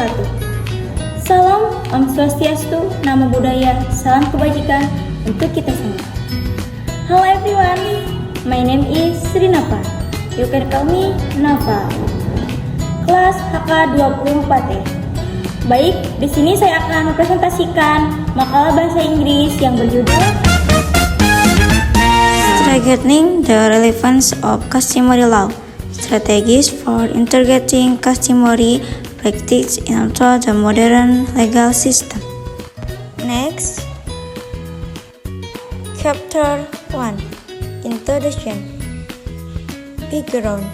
wabarakatuh. Salam Om Swastiastu, Namo Buddhaya, salam kebajikan untuk kita semua. Hello everyone, my name is Srinapa. You can call me Nafa. Kelas HK24. Baik, di sini saya akan mempresentasikan makalah bahasa Inggris yang berjudul Strengthening the Relevance of Customary Law, Strategies for Integrating Customary Practice into the Modern Legal System. Next, Chapter 1, Introduction. Background.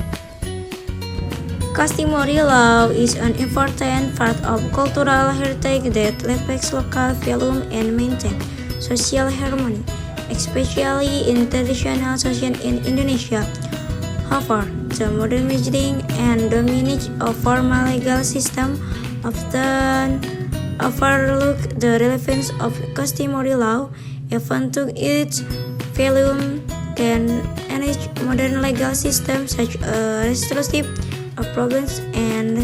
Customary law is an important part of cultural heritage that reflects local values and maintains social harmony, especially in traditional society in Indonesia. However, the modernizing and dominance of formal legal system often overlook the relevance of customary law, even though its value can enrich modern legal systems such as restorative of problems and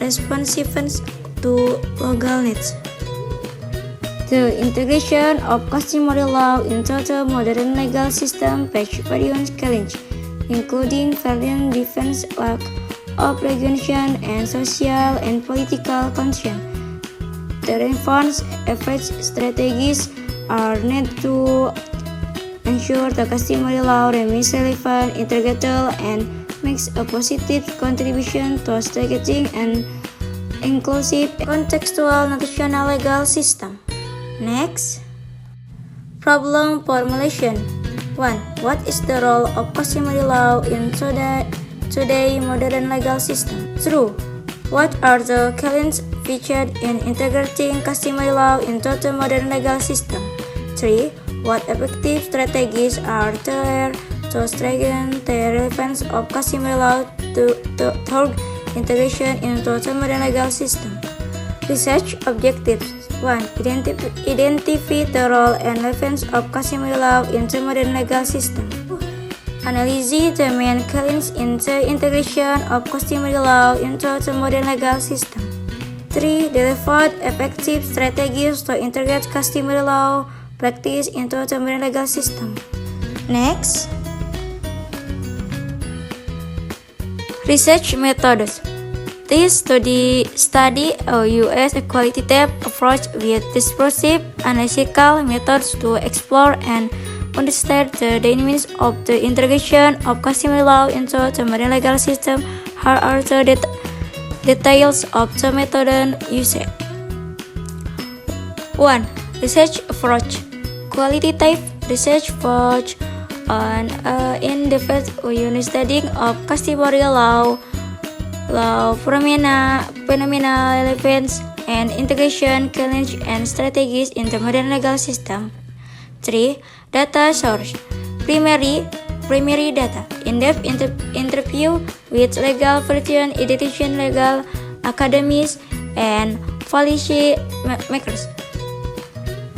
responsiveness to legal needs. The integration of customary law into the modern legal system faces various challenges, including various defense, lack of regulation, and social and political concerns. The reforms efforts strategies are needed to ensure the customary law remains relevant, integrated, and makes a positive contribution to strengthening an inclusive, contextual national legal system. Next, problem formulation. 1. What is the role of customary law in today's modern legal system? 2. What are the challenges featured in integrating customary law into the modern legal system? 3. What effective strategies are there to strengthen the relevance of customary law toward integration into the modern legal system? Research objectives. 1. Identify the role and relevance of customary law in the modern legal system. Analyze the main challenges in the integration of customary law into the modern legal system. 3. Develop effective strategies to integrate customary law practice into the modern legal system. Next, research methods. This study a U.S. qualitative approach with discursive analytical methods to explore and understand the dynamics of the integration of customary law into the modern legal system. Here are the details of the method used. 1. Research approach. Qualitative research focuses on in-depth understanding of customary law phenomena, relevance, and integration challenges and strategies in the modern legal system. 3. Data source. Primary data. In-depth interview with legal professionals, education, legal academies, and policy makers.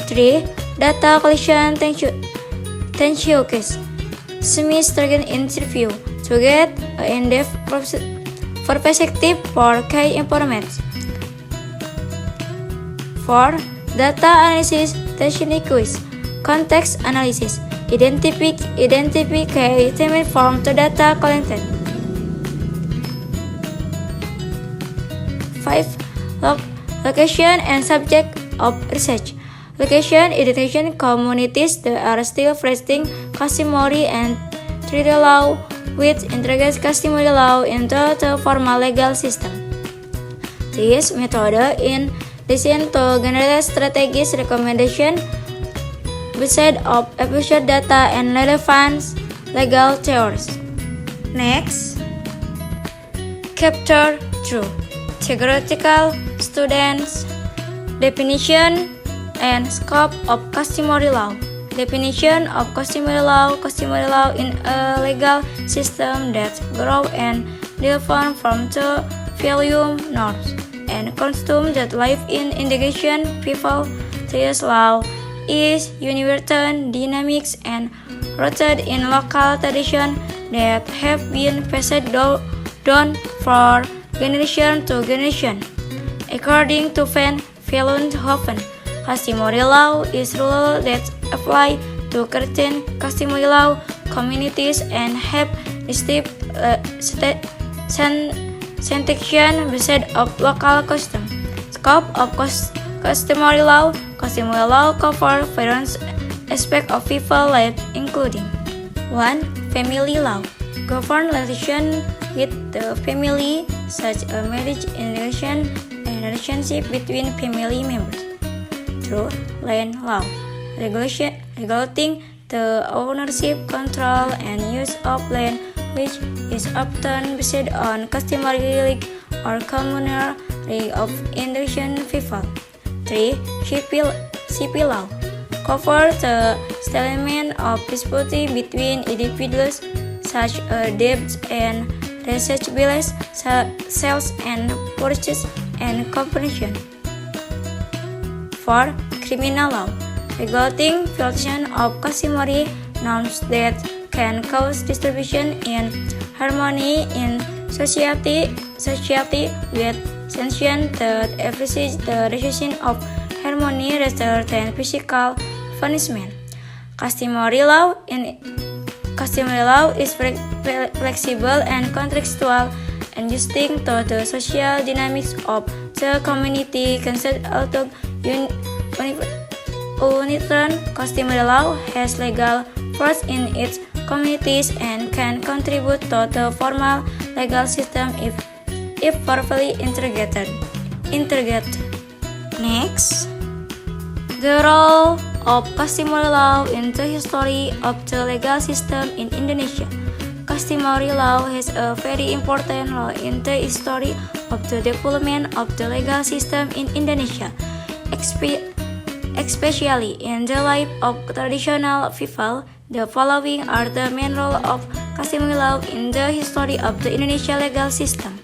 3. Data collection tension case. Semi-structured interview to get an in-depth perspective for key information. 4. Data analysis techniques. Context analysis. Identify key themes from the data collected. 5. Location and subject of research. Location education communities that are still practicing customary and treaty law which integrates customary law into the formal legal system. This method in addition to generate strategies recommendation based of efficient data and relevant legal theories. Next, Chapter 2, Theoretical Students, Definition and Scope of Customary Law. Definition of customary law in a legal system that grows and develops from the value, norms, and customs that live in integration people. This law is universal, dynamic, and rooted in local traditions that have been passed down from generation to generation. According to Van Vollenhoven, customary law is rule that apply to certain customary law communities and have distinct sanction based of local custom. Scope of customary law cover various aspects of people life, including 1. Family law govern relation with the family, such as marriage, inheritance, and relationship between family members. 2. Land law regulating the ownership, control, and use of land, which is often based on customary or communal of indigenous people. 3. Civil law cover the settlement of disputes between individuals, such as debts and responsibilities, sales and purchase and compensation. 4. Criminal law regulating violation of customary norms that can cause disturbance in harmony in society with sanction that emphasize the restoration of harmony rather than physical punishment. Customary law is flexible and contextual, adjusting to the social dynamics of the community. Concept although unitarian, customary law has legal force in its communities and can contribute to the formal legal system if properly integrated. Next, the role of customary law in the history of the legal system in Indonesia. Customary law has a very important role in the history of the development of the legal system in Indonesia, especially in the life of traditional people. The following are the main role of customary law in the history of the Indonesia legal system.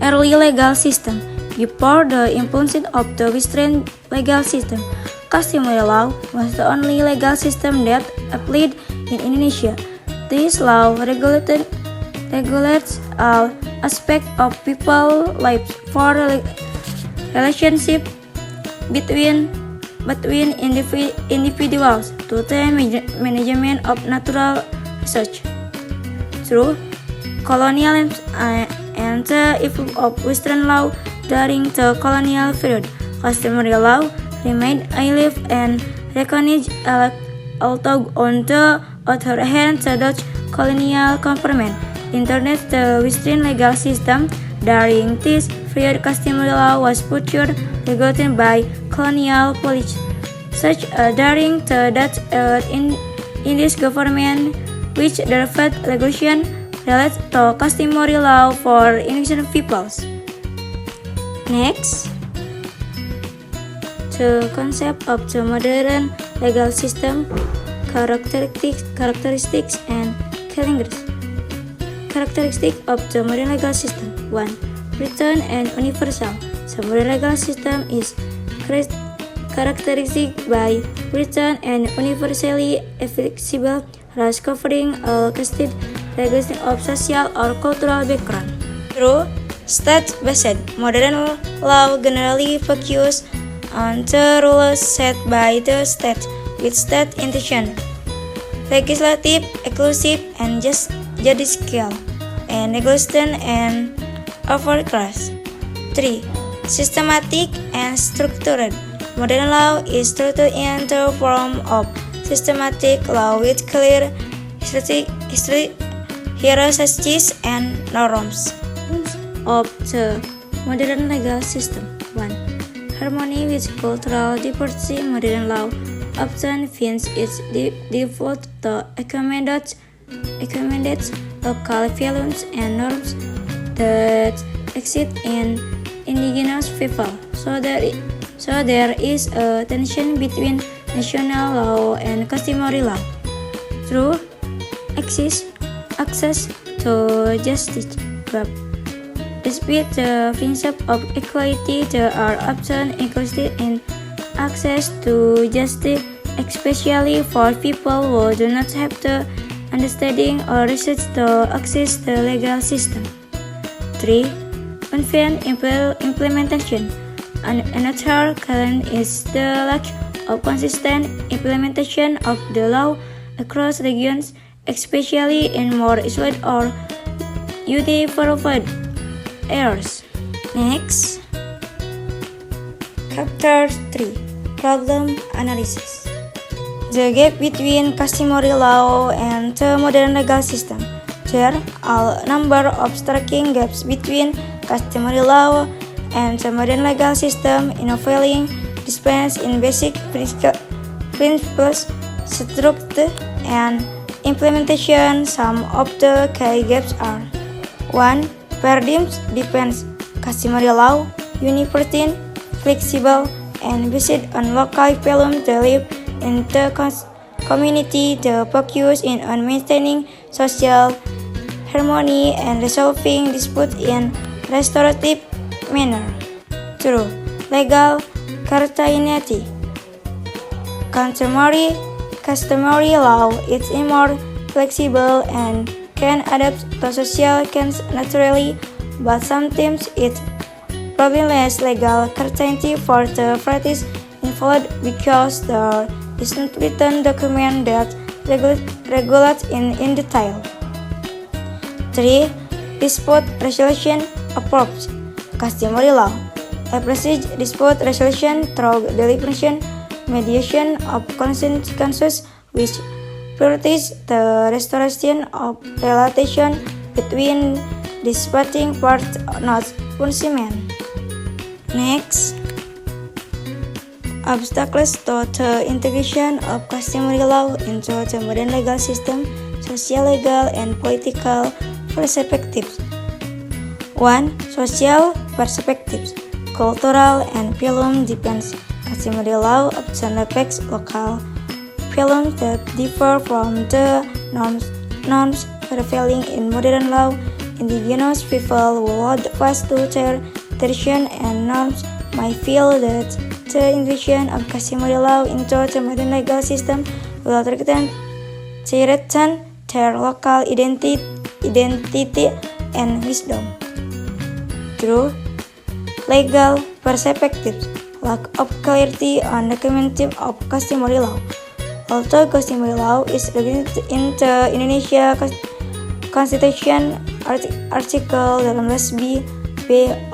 Early legal system. Before the impulsion of the Western legal system, customary law was the only legal system that applied in Indonesia. This law regulates all aspects of people's lives for relationship between individuals to the management of natural resources. Through colonialism and the effect of Western law during the colonial period, customary law remained alive and recognized, although on the other hand, the Dutch colonial government introduced the Western legal system. During this period, customary law was further regulated by colonial policy, such as during the Dutch Indies government, which derived regulation related to customary law for indigenous peoples. Next, the concept of the modern legal system, characteristics and challenges. Characteristics of the modern legal system. 1. Written and universal. The modern legal system is characterized by written and universally applicable laws covering all castes, regardless of social or cultural background. Through state-based, modern law generally focuses on the rules set by the state, with state intention, legislative, executive, and judicial, and regulation and overclass. 3. Systematic and structured. Modern law is structured in the form of systematic law with clear hierarchies and norms. Of the modern legal system. 1. Harmony with cultural diversity. Modern law often finds its default to accommodate local values and norms that exist in indigenous people. So there is a tension between national law and customary law. Through access to justice gap. Despite the principle of equality, there are often inequalities in access to justice, especially for people who do not have the understanding or research to access the legal system. 3. Uneven implementation. Another challenge is the lack of consistent implementation of the law across regions, especially in more isolated or developed areas. Next, Chapter 3: Problem Analysis. The gap between customary law and the modern legal system. There are a number of striking gaps between customary law and the modern legal system, involving difference in basic principles, structure, and implementation. Some of the key gaps are: 1. Paradigm difference. Customary law, uniform, flexible, and based on local values that live in the community. The focus on maintaining social harmony and resolving disputes in restorative manner. 2. Legal certainty. Customary law is more flexible and can adapt to social change naturally, but sometimes it provides legal certainty for the parties involved because there is no written document that regulates in detail. 3. Dispute resolution approach. Customary law approaches dispute resolution through deliberation, mediation of consensus, which prioritizes the restoration of relations between disputing parties, not punishment. Next, obstacles to the integration of customary law into the modern legal system, social, legal, and political perspectives. 1. Social perspectives. Cultural and film depends. Customary law often affects local films that differ from the norms prevailing in modern law. Indigenous people who hold fast to their tradition and norms might feel that the integration of customary law into the modern legal system will threaten their local identity and wisdom. Through legal perspectives, lack of clarity on the documentation of customary law. Although customary law is recognized in the Indonesia Constitution, Artikel 18B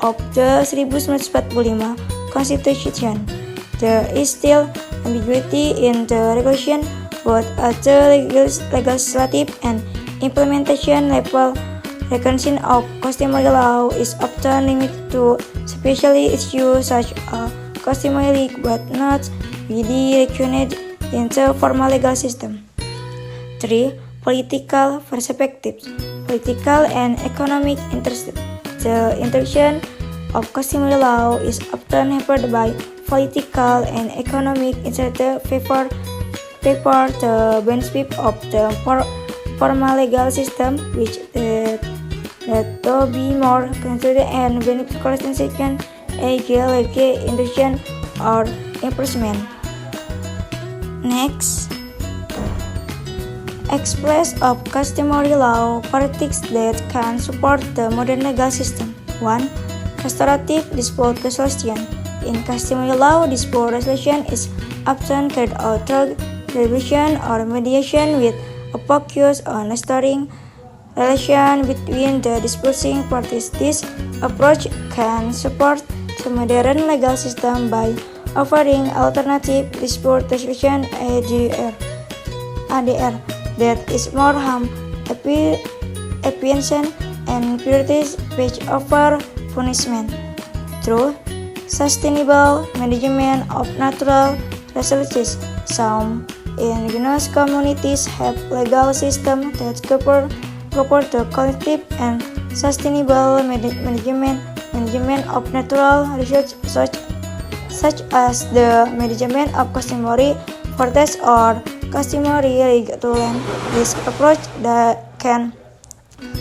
of the 1945 Constitution, there is still ambiguity in the regulation, both at the legislative and implementation level. Recognition of customary law is often limited to special issues such as customary but not widely recognized in the formal legal system. 3. Political perspectives. Political and economic interests. The integration of customary law is often hampered by political and economic interests favor the benefit of the formal legal system, which that to be more considered and benefit constitution, integration, or enforcement. Next, express of customary law practices that can support the modern legal system. 1. Restorative dispute resolution. In customary law, dispute resolution is often carried out through deliberation or mediation with a focus on restoring relations between the disputing parties. This approach can support the modern legal system by offering alternative dispute resolution ADR that is more efficient and priorities which offer punishment. Through sustainable management of natural resources, some indigenous communities have legal systems that cover the collective and sustainable management of natural resources such as the management of customary forests or customary legal land. This approach that can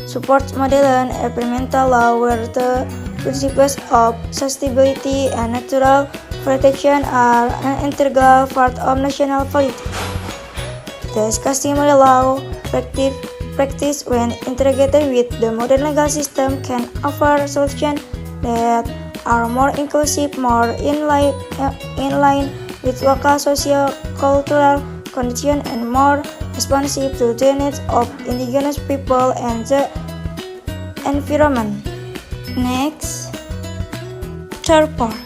support modern environmental law where the principles of sustainability and natural protection are an integral part of national policy. Thus, customary law practice when integrated with the modern legal system can offer solutions that are more inclusive, more in line with local socio-cultural conditions, and more responsive to the needs of indigenous people and the environment. Next, third part,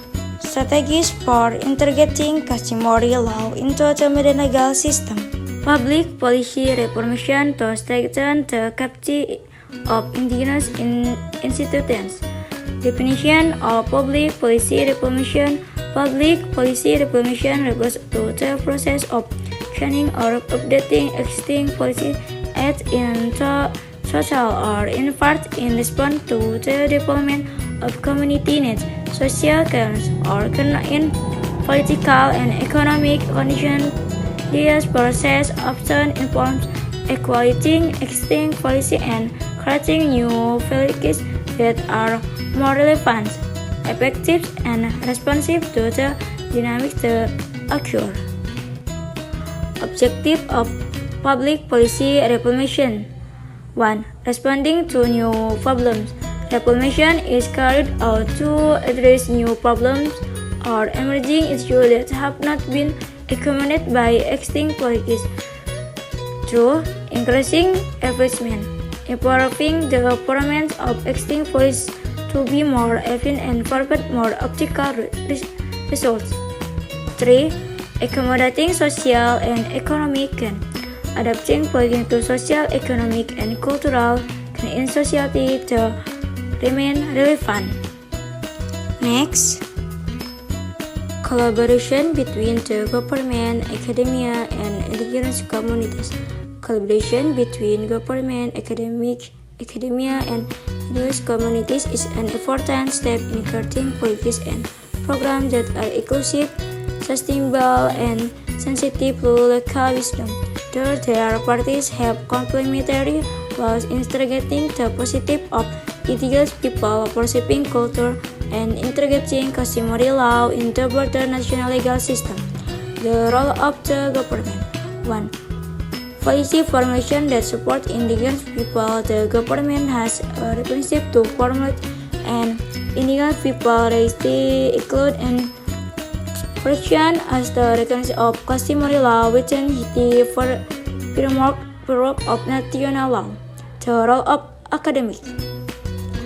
strategies for integrating customary law into the modern legal system. Public policy reformation to strengthen the capacity of indigenous institutions. Definition of public policy reformation. Public policy reformation refers to the process of changing or updating existing policies as in total or in part in response to the development of community needs, social concerns, or in political and economic conditions. This process often involves evaluating existing policy and creating new policies that are more relevant, effective, and responsive to the dynamics that occur. Objective of public policy reformation. 1. Responding to new problems. Reformation is carried out to address new problems or emerging issues that have not been accommodated by existing policies through increasing efficiency, improving the performance of existing policies to be more efficient and provide more optimal results. 3. Accommodating social and economic gain. Adapting policies to social, economic, and cultural gain in society to remain relevant. Next, collaboration between the government, academia, and indigenous communities. Collaboration between government, academia, and indigenous communities is an important step in creating policies and programs that are inclusive, sustainable, and sensitive to local wisdom. Their parties have complementary roles in integrating the positive of indigenous people, perceiving culture, and integrating customary law into broader national legal system. The role of the government. 1. Policy formulation that support indigenous people. The government has a responsibility to formulate and indigenous people rights include and protection as the recognition of customary law within the framework of national law. The role of academic.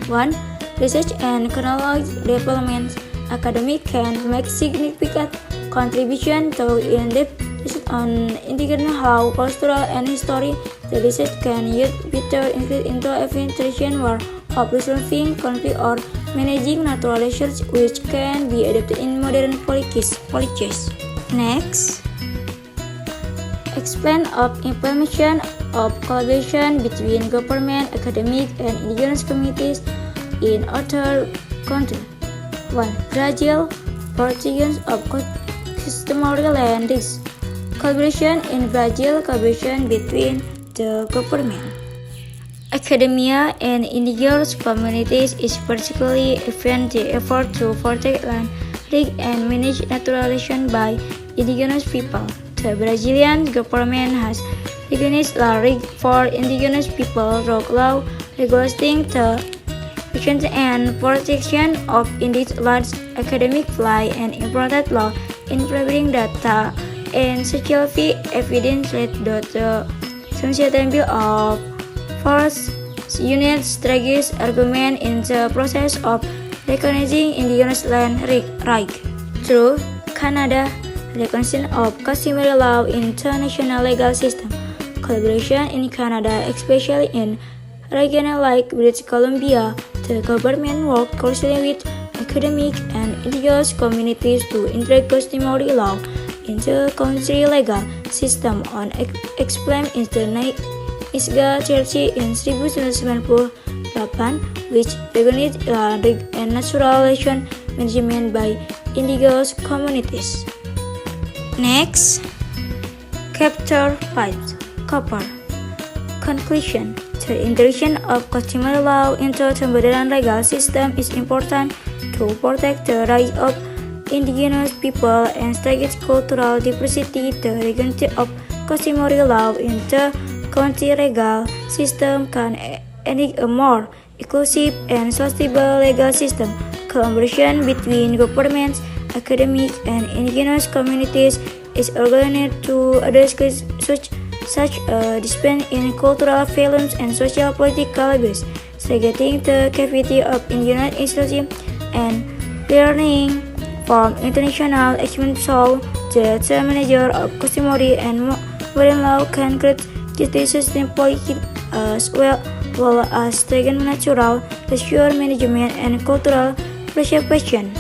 1. Research and chronological development. Academics can make significant contribution to in-depth research on indigenous law, culture, and history. The research can yet better include into evaluation work of resolving conflict or managing natural resources, which can be adapted in modern policies. Next, explain of implementation of collaboration between government, academic, and indigenous communities in other countries. 1. Brazil, protection of customary land rights. Collaboration in Brazil. Collaboration between the government, academia, and indigenous communities is particularly effective in the effort to protect land rights and manage natural resources by indigenous people. The Brazilian government has recognized land rights for indigenous people through law regulating the protection and protection of indigenous lands, academic fly, and important law in providing data and scientific evidence that the sustainability of forest units strongest argument in the process of recognizing indigenous land rights. Through Canada, recognition of customary law in the national legal system. Collaboration in Canada, especially in regions like British Columbia, the government works closely with academic and indigenous communities to integrate customary law into the country's legal system. On explained in the ISGA Treaty in 1998, which recognized land rights and natural resource management by indigenous communities. Next, Chapter 5. Copper. Conclusion. The integration of customary law into the modern legal system is important to protect the rights of indigenous people and strengthen cultural diversity. The recognition of customary law in the country legal system can enable a more inclusive and sustainable legal system. Collaboration between governments, academic, and indigenous communities is organized to address such disparity in cultural values and social political issues, segregating the capacity of indigenous institutions and learning from international experience so that the manager of customary and modern law can create justice system policy as well as strengthen natural resource management and cultural preservation.